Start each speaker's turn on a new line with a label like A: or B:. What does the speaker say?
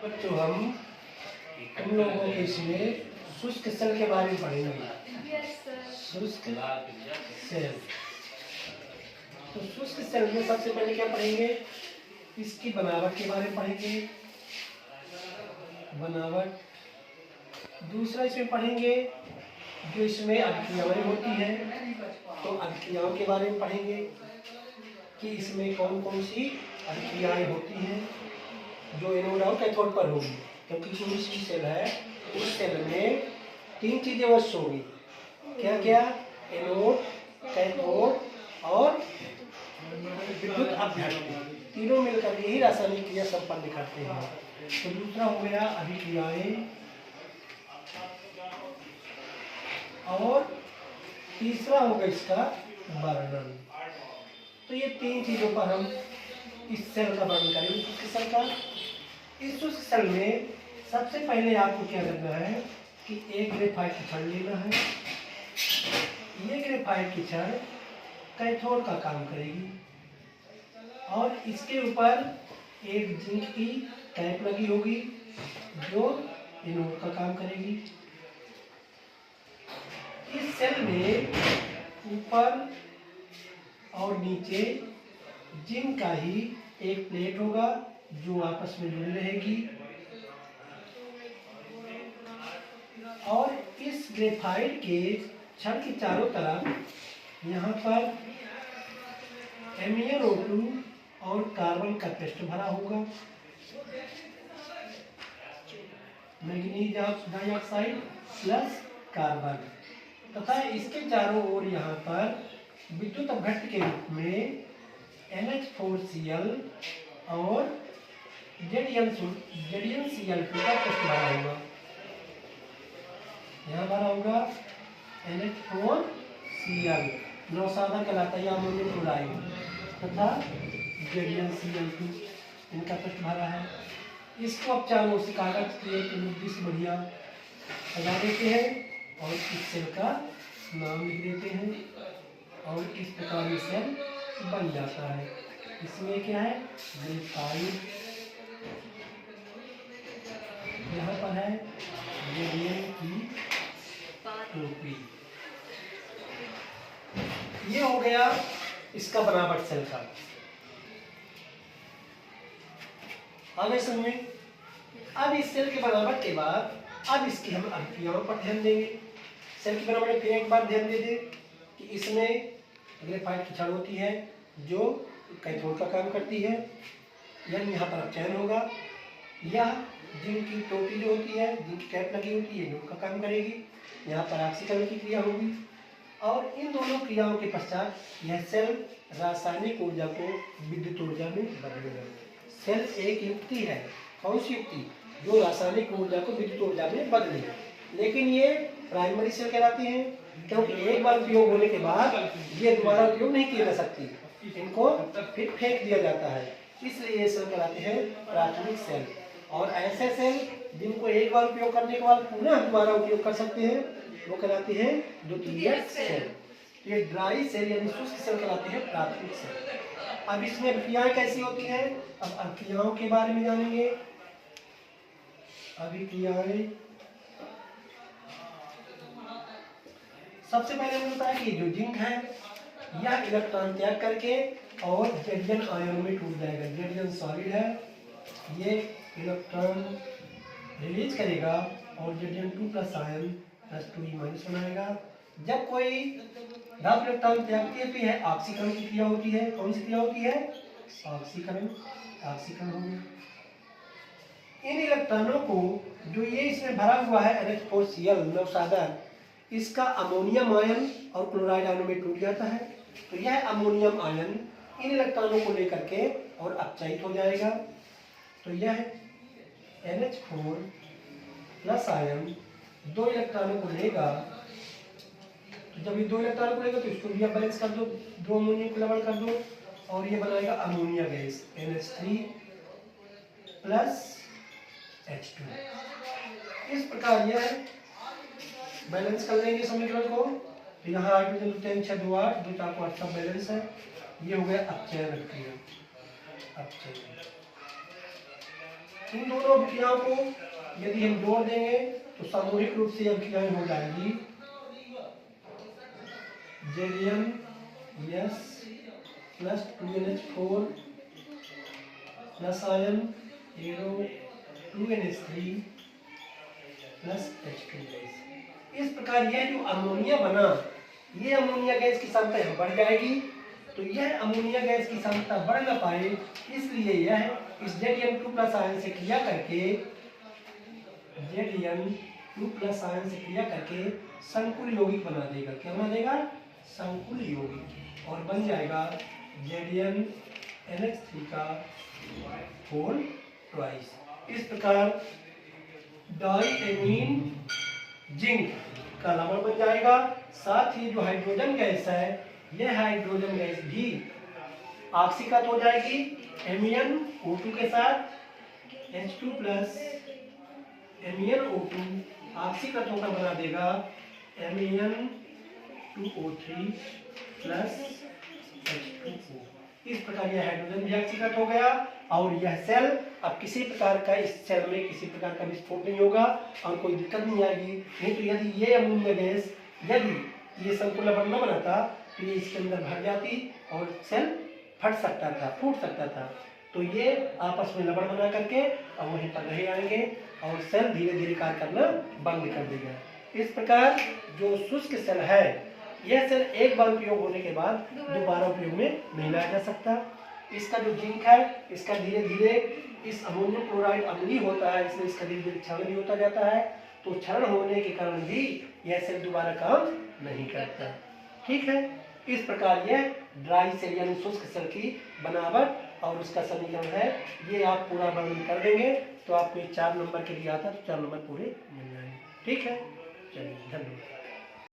A: बच्चों हम लोगों के इसमें शुष्क सेल के बारे में पढ़ेंगे। शुष्क सेल, तो शुष्क सेल में सबसे पहले क्या पढ़ेंगे, इसकी बनावट के बारे में पढ़ेंगे, बनावट। दूसरा इसमें पढ़ेंगे जो इसमें अभिक्रियाएं होती हैं, तो अभिक्रियाओं के बारे में पढ़ेंगे कि इसमें कौन कौन सी अभिक्रियाएं होती हैं जो एनोड और कैथोड पर होगी। क्योंकि जो इसकी सेल है उस सेल में तीन चीजें अवश्य होंगी। क्या क्या? एनोड, कैथोड और विद्युत अपघट्य, तीनों मिलकर ही रासायनिक क्रिया संपन्न करते हैं। तो दूसरा हो गया अभिक्रियाएं, और तीसरा होगा इसका वर्णन। तो ये तीन चीजों पर हम इस सेल का वर्णन करेंगे, शुष्क सेल का। इस शुष्क सेल में सबसे पहले आपको क्या करना है कि एक ग्रेफाइट की छड़ लेना है। ये ग्रेफाइट की छड़ कैथोड का काम करेगी और इसके ऊपर एक जिंक की कैप लगी होगी जो एनोड का काम करेगी। इस सेल में ऊपर और नीचे जिंक का ही एक प्लेट होगा जो आपस में जुड़ी रहेगी, और इस ग्रेफाइट के छड़ के चारों तरफ यहाँ पर MnO2 और कार्बन का पेस्ट भरा होगा, मैग्नीज डाइऑक्साइड प्लस कार्बन, तथा इसके चारों ओर यहाँ पर विद्युत अपघट्य के रूप में NH4Cl और ZnCl2 का पेस्ट भरा होगा। यहाँ भरा होगा NH4Cl, नौसादा कहलाता है, अमोनियम क्लोराइड, तथा ZnCl2, इनका पेस्ट भरा है। इसको अब चारों से कागज के मुद्दे से बढ़िया सजा देते हैं और इस सेल का नाम लिख देते हैं, और इस प्रकार ये सेल बन जाता है। इसमें क्या है, ग्रेफाइट, यहाँ पर है रेडियम की टोपी। ये हो गया इसका बनावट सेल का। आगे समझ। अब इस सेल की बनावट के बाद अब इसकी हम अभिक्रियाओं पर ध्यान देंगे। सेल की बनावट फिर एक बार ध्यान दे दें कि इसमें ग्रेफाइट की छड़ होती है जो कैथोड का काम करती है, यानी यहाँ पर चयन होगा। यह जिंक की टोपी जो होती है, जिंक की कैप लगी होती है, एनोड का काम करेगी। यहाँ पर ऑक्सीकरण की क्रिया होगी, और इन दोनों क्रियाओं के पश्चात यह सेल रासायनिक ऊर्जा को विद्युत ऊर्जा में बदलेगा। सेल एक युक्ति है, कौन सी युक्ति? जो रासायनिक ऊर्जा को विद्युत ऊर्जा में बदले। लेकिन ये प्राइमरी सेल कहलाती हैं, क्योंकि एक बार उपयोग होने के बाद ये दोबारा उपयोग नहीं किया जा सकती, इनको फिर फेंक दिया जाता है। इसलिए ये सेल कहलाते हैं प्राथमिक सेल। और ऐसे सेल जिनको एक बार उपयोग करने के बाद पुनः दोबारा उपयोग कर सकते हैं वो कहलाते हैं द्वितीयक सेल। ये ड्राई सेल यानी शुष्क सेल कहलाते हैं प्राथमिक सेल। अब इसमें अभिक्रियाएं कैसी होती हैं, अब अभिक्रियाओं के बारे में जानेंगे। अभिक्रियाएं सबसे पहले हमने बताया कि जो जिंक है यह इलेक्ट्रॉन त्याग करके और Zn आयन में टूट जाएगा। Zn सॉलिड है, ये इलेक्ट्रॉन रिलीज करेगा और Zn2+ आयन +2E- बनाएगा। जब कोई धातु इलेक्ट्रॉन त्यागती है तो यह ऑक्सीकरण की क्रिया होती है। कौन सी क्रिया होती है? ऑक्सीकरण हो गया। इन इलेक्ट्रॉनों को जो ये इसमें भरा हुआ है NH4Cl नौसादा, इसका अमोनियम आयन और क्लोराइड आयन में टूट जाता है, तो यह अमोनियम आयन इन इलेक्ट्रॉनों को लेकर के और अपचयित हो जाएगा। तो यह NH4+ आयन दो इलेक्ट्रॉनों को लेगा, तो जब ये दो इलेक्ट्रॉनों को लेगा तो इसको भी बैलेंस कर दो, दो अमोनियम को लेवल कर दो, और ये बनाएगा अमोनिया गैस NH3+H2। इस प्रकार यह बैलेंस कर लेंगे समीकरण को। तो यहाँ हाइड्रोजन 2 6 2 8 2 4 8 सब बैलेंस है। ये हो गया अपचयन अभिक्रिया। अपचयन इन दोनों अभिक्रियाओं को यदि हम जोड़ देंगे तो सामूहिक रूप से अभिक्रियाएं हो जाएगी ZnS plus 2NH4 plus ion arrow 2NH3 plus H2 gas. इस प्रकार यह जो अमोनिया बना, ये अमोनिया गैस की सांद्रता यहाँ बढ़ जाएगी। तो यह अमोनिया गैस की सांद्रता बढ़ ना पाए, इसलिए यह इस Zn2 प्लस आयन से क्रिया करके Zn2 प्लस आयन से क्रिया करके संकुल यौगिक बना देगा। क्या बना देगा? संकुल यौगिक, और बन जाएगा ZnNH3 का होल ट्वाइस। इस प्रकार डाईएमीन जिंक का लवण बन जाएगा। साथ ही जो हाइड्रोजन गैस है, यह हाइड्रोजन गैस भी ऑक्सीकृत हो जाएगी MeNO2 के साथ। H2 प्लस MeNO2 ऑक्सीकृत होकर बना देगा MeN2O3 प्लस H2O। इस प्रकार यह हाइड्रोजन भी ऑक्सीकृत हो गया, और यह सेल अब किसी प्रकार का, इस सेल में किसी प्रकार का विस्फोट नहीं होगा और कोई दिक्कत नहीं आएगी। नहीं तो यदि ये अमोनिया गैस, यदि ये संकुल लवण न बनाता तो ये इसके अंदर भर जाती और सेल फट सकता था, फूट सकता था। तो ये आपस में लवण बना करके और वहीं पर रह आएंगे और सेल धीरे धीरे कार्य करना बंद कर देगा। इस प्रकार जो शुष्क सेल है, यह सेल एक बार उपयोग होने के बाद दोबारा उपयोग में नहीं लाया जा सकता। इसका जो जिंक है, इसका धीरे धीरे इस अमोनियम क्लोराइड अम्लीय होता है, इसलिए इसका धीरे धीरे क्षरण भी होता जाता है। तो क्षरण होने के कारण भी यह सेल दोबारा काम नहीं करता। ठीक है, इस प्रकार यह ड्राई सेल यानी शुष्क सेल की बनावट और उसका समीकरण है। ये आप पूरा वर्णन कर देंगे तो आपको 4 नंबर के लिए आता तो 4 नंबर पूरे मिल जाएंगे। ठीक है, चलिए, धन्यवाद।